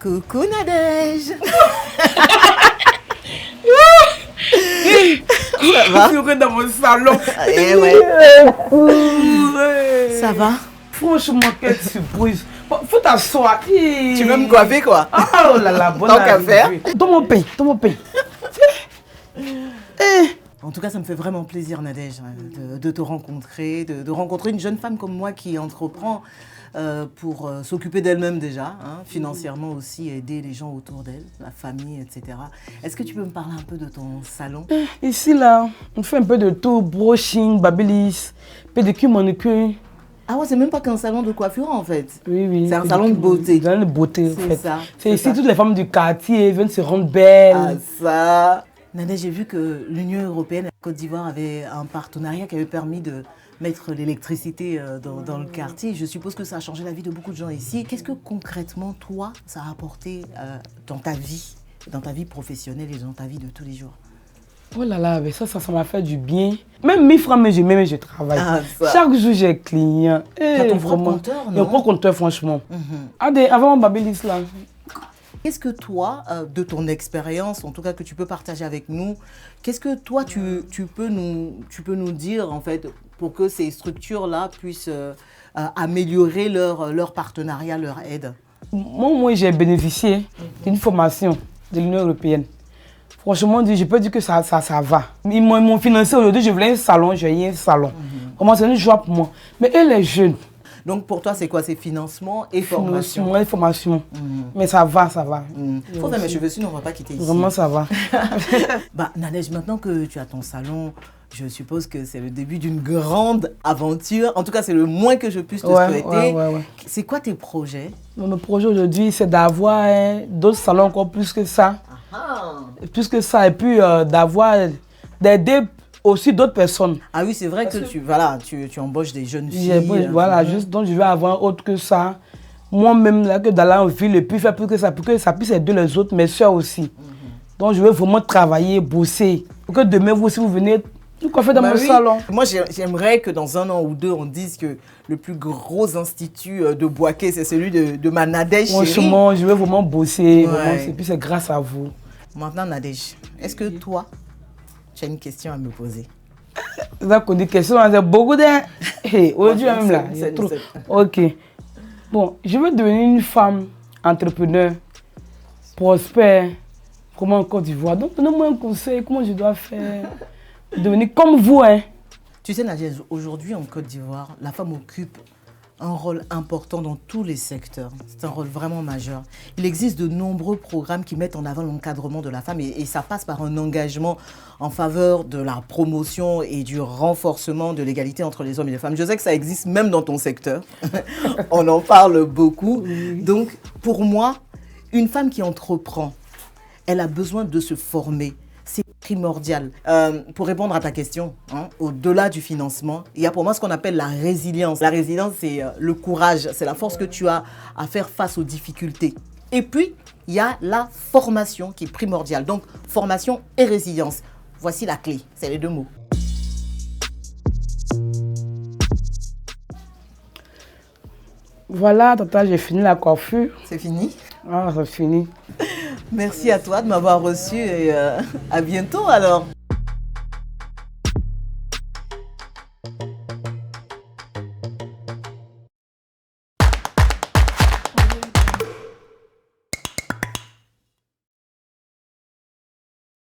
Coucou Nadège. Ça va? Je suis dans mon salon. Eh ouais. Ça va? Franchement, quelle surprise. Faut t'asseoir. Tu veux me coiffer quoi? Oh là là, bonne Tant qu'à faire. Dans mon pain, dans mon pain. En tout cas, ça me fait vraiment plaisir, Nadège, de te rencontrer, de rencontrer une jeune femme comme moi qui entreprend pour s'occuper d'elle-même déjà, hein, financièrement aussi, aider les gens autour d'elle, la famille, etc. Est-ce que tu peux me parler un peu de ton salon? Ici, là, on fait un peu de tout, brushing, babyliss, pédicure, manucure. Ah ouais, c'est même pas qu'un salon de coiffure en fait. Oui, oui. C'est un salon de beauté. Un salon de beauté, en C'est fait. ça. C'est ici, toutes les femmes du quartier viennent se rendre belles. Ah ça. Nadège, j'ai vu que l'Union européenne et la Côte d'Ivoire avaient un partenariat qui avait permis de mettre l'électricité dans le quartier. Je suppose que ça a changé la vie de beaucoup de gens ici. Qu'est-ce que concrètement, toi, ça a apporté dans ta vie professionnelle et dans ta vie de tous les jours? Oh là là, mais ça m'a fait du bien. Même 1000 francs, mais je travaille. Ah, ça. Chaque jour, j'ai client. T'as ton propre compteur, non? Mon propre compteur, franchement. Avant mon babyliss, là. Qu'est-ce que toi, de ton expérience, en tout cas que tu peux partager avec nous, qu'est-ce que toi, tu peux nous dire, en fait, pour que ces structures-là puissent améliorer leur partenariat, leur aide? Moi, j'ai bénéficié d'une formation de l'Union européenne. Franchement, je peux dire que ça va. Ils m'ont financé aujourd'hui, je voulais un salon, j'ai un salon. Comment c'est une joie pour moi. Mais eux, les jeunes. Donc pour toi, c'est quoi? C'est financement et formation? Financement et formation. Mais ça va, ça va. Faut faire mes cheveux, sinon on ne va pas quitter ici. Vraiment, ça va. Bah, Nadège, maintenant que tu as ton salon, je suppose que c'est le début d'une grande aventure. En tout cas, c'est le moins que je puisse te souhaiter. Ouais. C'est quoi tes projets? Mon projet aujourd'hui, c'est d'avoir d'autres salons encore plus que ça. Plus que ça, et puis d'aider aussi d'autres personnes. Ah oui, c'est vrai que tu embauches des jeunes filles. Voilà, juste donc je vais avoir autre que ça. Moi-même, là, que d'aller en ville et puis faire plus que ça puisse aider les autres, mes soeurs aussi. Donc je vais vraiment travailler, bosser. Pour que demain, vous aussi, vous venez tout coiffer dans mon salon. Moi, j'aimerais que dans 1 an ou 2, on dise que le plus gros institut de Boaké, c'est celui de ma Nadège chérie. Franchement, je vais vraiment bosser. Vraiment, et puis c'est grâce à vous. Maintenant, Nadège, est-ce que toi, tu as une question à me poser? D'accord, des questions, c'est beaucoup de... Aujourd'hui même là, il y a trop. Ok. Bon, je veux devenir une femme entrepreneur, prospère, comment en Côte d'Ivoire. Donc, donnez-moi un conseil, comment je dois faire devenir comme vous, hein. Tu sais, Nadège, aujourd'hui en Côte d'Ivoire, la femme occupe un rôle important dans tous les secteurs. C'est un rôle vraiment majeur. Il existe de nombreux programmes qui mettent en avant l'encadrement de la femme et ça passe par un engagement en faveur de la promotion et du renforcement de l'égalité entre les hommes et les femmes. Je sais que ça existe même dans ton secteur. On en parle beaucoup. Donc, pour moi, une femme qui entreprend, elle a besoin de se former. C'est primordial. Pour répondre à ta question, hein, au-delà du financement, il y a pour moi ce qu'on appelle la résilience. La résilience, c'est le courage, c'est la force que tu as à faire face aux difficultés. Et puis, il y a la formation qui est primordiale. Donc, formation et résilience. Voici la clé, c'est les 2 mots. Voilà, tata, j'ai fini la coiffure. C'est fini? Ah, c'est fini. Merci à toi de m'avoir reçu et à bientôt alors.